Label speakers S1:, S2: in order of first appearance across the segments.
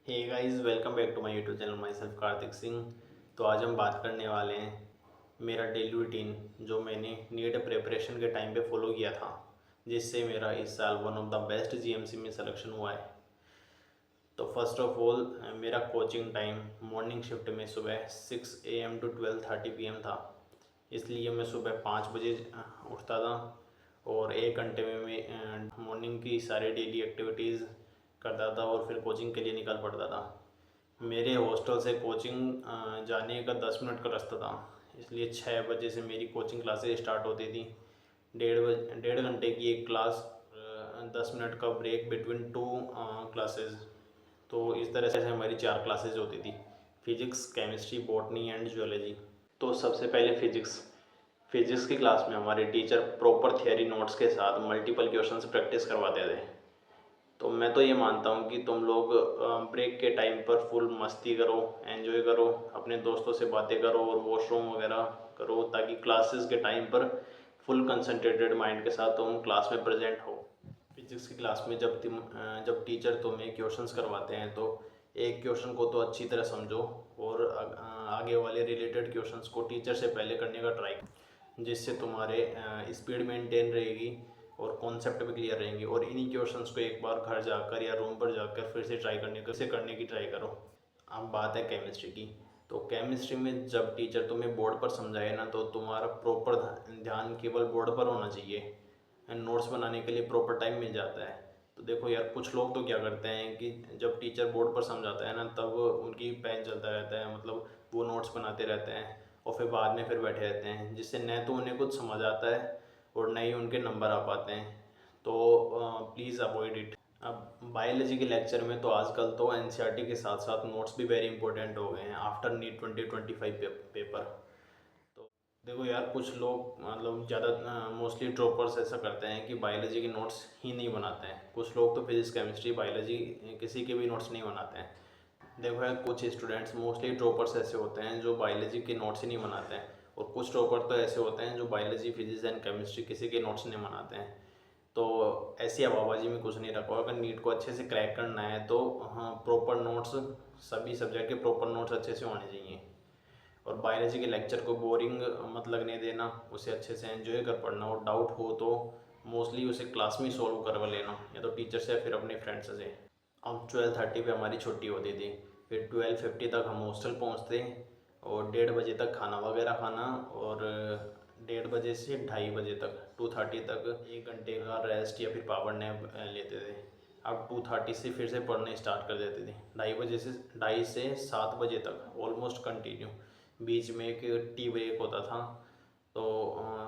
S1: Hey guys, welcome back to my YouTube channel. Myself Kartik Singh. तो आज हम बात करने वाले हैं मेरा डेली रूटीन जो मैंने नीट प्रिपरेशन के टाइम पे फॉलो किया था, जिससे मेरा इस साल one of the best GMC में सिलेक्शन हुआ है। तो फर्स्ट ऑफ ऑल, मेरा कोचिंग टाइम मॉर्निंग शिफ्ट में सुबह 6 AM टू 12:30 PM था। इसलिए मैं सुबह 5 बजे उठता था और 1 घंटे में मैं मॉर्निंग की सारी डेली एक्टिविटीज़ करता था और फिर कोचिंग के लिए निकल पड़ता था। मेरे हॉस्टल से कोचिंग जाने का 10 मिनट का रास्ता था, इसलिए 6 बजे से मेरी कोचिंग क्लासेस स्टार्ट होती थी। 1.5 घंटे की एक क्लास, 10 मिनट का ब्रेक बिटवीन टू क्लासेस। तो इस तरह से हमारी 4 क्लासेज होती थी: physics, chemistry, botany and geology. तो सबसे पहले फिजिक्स की क्लास में हमारे टीचर प्रॉपर थियरी नोट्स के साथ मल्टीपल क्वेश्चंस प्रैक्टिस करवाते थे। तो मैं तो ये मानता हूँ कि तुम लोग ब्रेक के टाइम पर फुल मस्ती करो, एंजॉय करो, अपने दोस्तों से बातें करो और वॉशरूम वगैरह करो, ताकि क्लासेस के टाइम पर फुल कंसंट्रेटेड माइंड के साथ तुम क्लास में प्रेजेंट हो। फिजिक्स की क्लास में जब टीचर तुम्हें क्वेश्चंस करवाते हैं तो एक क्वेश्चन को तो अच्छी तरह समझो और आगे वाले रिलेटेड क्वेश्चंस को टीचर से पहले करने का ट्राई करो, जिससे तुम्हारे स्पीड मेंटेन रहेगी और कॉन्सेप्ट भी क्लियर रहेंगे। और इन्हीं क्वेश्चंस को एक बार घर जाकर या रूम पर जाकर फिर से करने की ट्राई करो। अब बात है केमिस्ट्री की। तो केमिस्ट्री में जब टीचर तुम्हें बोर्ड पर समझाए ना, तो तुम्हारा प्रॉपर ध्यान केवल बोर्ड पर होना चाहिए एंड नोट्स बनाने के लिए प्रॉपर टाइम मिल जाता है। तो देखो यार, कुछ लोग तो क्या करते हैं कि जब टीचर बोर्ड पर समझाता है ना, तब उनकी पेन चलता रहता है, मतलब वो नोट्स बनाते रहते हैं और फिर बाद में फिर बैठे रहते हैं, जिससे न तो उन्हें कुछ समझ आता है और न ही उनके नंबर आ पाते हैं। तो प्लीज़ अवॉइड इट। अब बायोलॉजी के लेक्चर में तो आजकल तो एनसीईआरटी के साथ साथ नोट्स भी वेरी इंपॉर्टेंट हो गए हैं आफ्टर नीट 2025 पेपर। तो देखो यार, कुछ लोग मतलब ज़्यादा मोस्टली ड्रॉपर्स ऐसा करते हैं कि बायोलॉजी के नोट्स ही नहीं बनाते हैं। कुछ लोग तो फिजिक्स, केमिस्ट्री, बायोलॉजी किसी के भी नोट्स नहीं बनाते हैं। देखो यार, कुछ स्टूडेंट्स मोस्टली ड्रॉपर्स ऐसे होते हैं जो बायोलॉजी के नोट्स ही नहीं बनाते हैं, और कुछ ड्रॉपर तो ऐसे होते हैं जो बायोलॉजी, फिजिक्स एंड केमिस्ट्री किसी के नोट्स नहीं बनाते हैं। तो ऐसी हवाबाजी में कुछ नहीं रखो। अगर नीट को अच्छे से क्रैक करना है तो हाँ, प्रॉपर नोट्स, सभी सब्जेक्ट के प्रॉपर नोट्स अच्छे से होने चाहिए। और बायोलॉजी के लेक्चर को बोरिंग मत लगने देना, उसे अच्छे से एंजॉय कर पढ़ना, और डाउट हो तो मोस्टली उसे क्लास में सॉल्व करवा लेना, या तो टीचर से या फिर अपने फ्रेंड्स से। अब 12:30 पे हमारी छुट्टी होती थी, फिर 12:50 तक हम हॉस्टल पहुँचते और 1:30 बजे तक खाना वगैरह खाना, और 1:30 बजे से 2:30 बजे तक, 2:30 तक 1 घंटे का रेस्ट या फिर पावर नैप लेते थे। अब 2:30 से फिर से पढ़ने स्टार्ट कर देते थे, 2:30 से 7 बजे तक ऑलमोस्ट कंटिन्यू। बीच में एक टी ब्रेक होता था। तो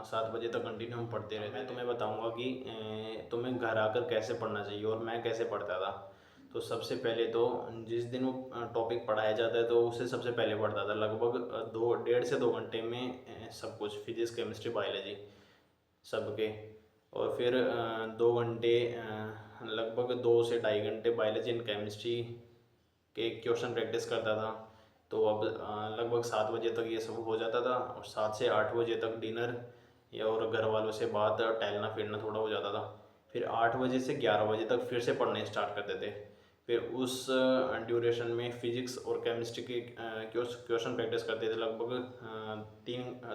S1: 7 बजे तक कंटिन्यू हम पढ़ते रहे। मैं तुम्हें बताऊंगा कि तुम्हें घर आकर कैसे पढ़ना चाहिए और मैं कैसे पढ़ता था। तो सबसे पहले तो जिस दिन वो टॉपिक पढ़ाया जाता है तो उसे सबसे पहले पढ़ता था, लगभग 1.5 से 2 घंटे में सब कुछ, फिजिक्स, केमिस्ट्री, बायोलॉजी सबके। और फिर 2 घंटे, लगभग 2 से 2.5 घंटे बायोलॉजी एंड केमिस्ट्री के क्वेश्चन प्रैक्टिस करता था। तो अब लगभग 7 बजे तक ये सब हो जाता था, और 7 से 8 बजे तक डिनर या और घर वालों से बात, टहलना फिरना थोड़ा हो जाता था। फिर 8 बजे से 11 बजे तक फिर से पढ़ने स्टार्ट करते थे। फिर उस ड्यूरेशन में फिजिक्स और केमिस्ट्री के क्वेश्चन प्रैक्टिस करते थे, लगभग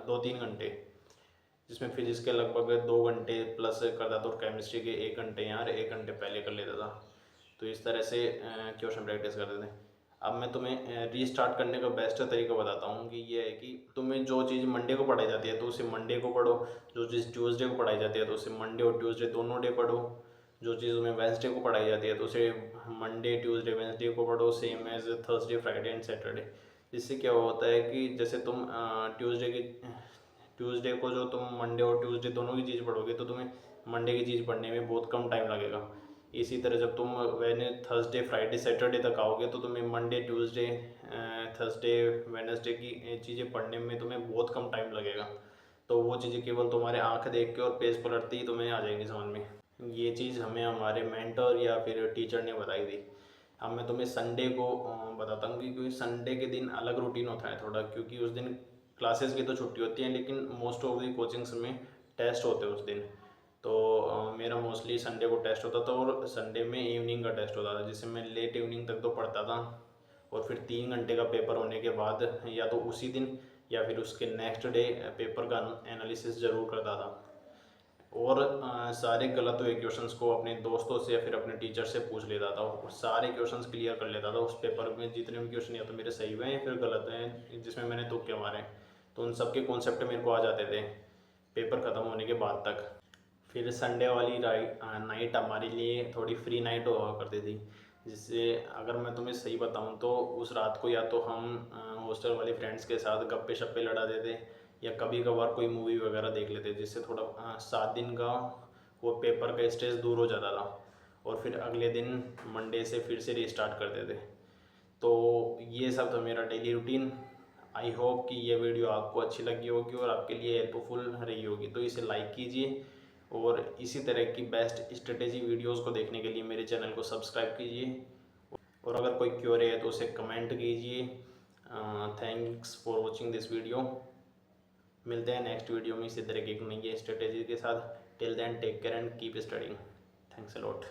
S1: 2-3 घंटे, जिसमें फिजिक्स के लगभग 2 घंटे प्लस करता था और केमिस्ट्री के 1 घंटे या 1 घंटे पहले कर लेता था। तो इस तरह से क्वेश्चन प्रैक्टिस करते थे। अब मैं तुम्हें रीस्टार्ट करने का बेस्ट तरीका बताता हूँ कि ये है कि तुम्हें जो चीज़ मंडे को पढ़ाई जाती है तो उसे मंडे को पढ़ो, जो चीज़ ट्यूसडे को पढ़ाई जाती है तो उसे मंडे और ट्यूसडे दोनों डे पढ़ो, जो चीज़ तुम्हें वेंसडे को पढ़ाई जाती है तो उसे मंडे, ट्यूसडे, वेंसडे को पढ़ो, same as Thursday, Friday and Saturday. जिससे क्या होता है कि जैसे तुम ट्यूसडे को जो तुम मंडे और ट्यूसडे दोनों की चीज़ पढ़ोगे तो तुम्हें मंडे की चीज़ पढ़ने में बहुत कम टाइम लगेगा। इसी तरह जब तुम थर्सडे, फ्राइडे, सैटरडे तक आओगे तो तुम्हें मंडे, ट्यूसडे, थर्सडे, वेडनेसडे की चीज़ें पढ़ने में तुम्हें बहुत कम टाइम लगेगा। तो वो चीज़ें केवल तुम्हारे आँख देख के और पेज पलटते ही तुम्हें आ जाएंगी समझ में। ये चीज़ हमें हमारे मेंटर या फिर टीचर ने बताई थी। अब मैं तुम्हें संडे को बताता हूँ कि क्योंकि संडे के दिन अलग रूटीन होता है थोड़ा, क्योंकि उस दिन क्लासेस की तो छुट्टी होती है, लेकिन मोस्ट ऑफ दी कोचिंग्स में टेस्ट होते हैं उस दिन। तो मेरा मोस्टली संडे को टेस्ट होता था और संडे में इवनिंग का टेस्ट होता था, जिससे मैं लेट इवनिंग तक तो पढ़ता था और फिर 3 घंटे का पेपर होने के बाद या तो उसी दिन या फिर उसके नेक्स्ट डे पेपर का एनालिसिस ज़रूर करता था। और सारे गलत हुए क्वेश्चंस को अपने दोस्तों से या फिर अपने टीचर से पूछ लेता था और सारे क्वेश्चंस क्लियर कर लेता था उस पेपर में। जितने भी क्वेश्चन या तो मेरे सही हुए हैं या फिर गलत हैं जिसमें मैंने तुक्के मारे, तो उन सब के कॉन्सेप्ट मेरे को आ जाते थे पेपर ख़त्म होने के बाद तक। फिर संडे वाली नाइट हमारे लिए थोड़ी फ्री नाइट हुआ करती थी, जिससे अगर मैं तुम्हें सही बताऊं तो उस रात को या तो हम हॉस्टल वाले फ्रेंड्स के साथ गप्पे शप्पे लड़ाते थे या कभी कभार कोई मूवी वगैरह देख लेते, जिससे थोड़ा 7 दिन का वो पेपर का स्ट्रेस दूर हो जाता था और फिर अगले दिन मंडे से फिर से रीस्टार्ट करते थे। तो ये सब था मेरा डेली रूटीन। आई होप कि ये वीडियो आपको अच्छी लगी होगी और आपके लिए हेल्पफुल रही होगी, तो इसे लाइक कीजिए और इसी तरह की बेस्ट स्ट्रेटेजी वीडियोस को देखने के लिए मेरे चैनल को सब्सक्राइब कीजिए और अगर कोई क्वेरी है तो उसे कमेंट कीजिए। Thanks for watching this video. मिलते हैं नेक्स्ट वीडियो में इसी तरह की एक नई स्ट्रेटेजी के साथ। Till then take care and keep studying. Thanks a lot.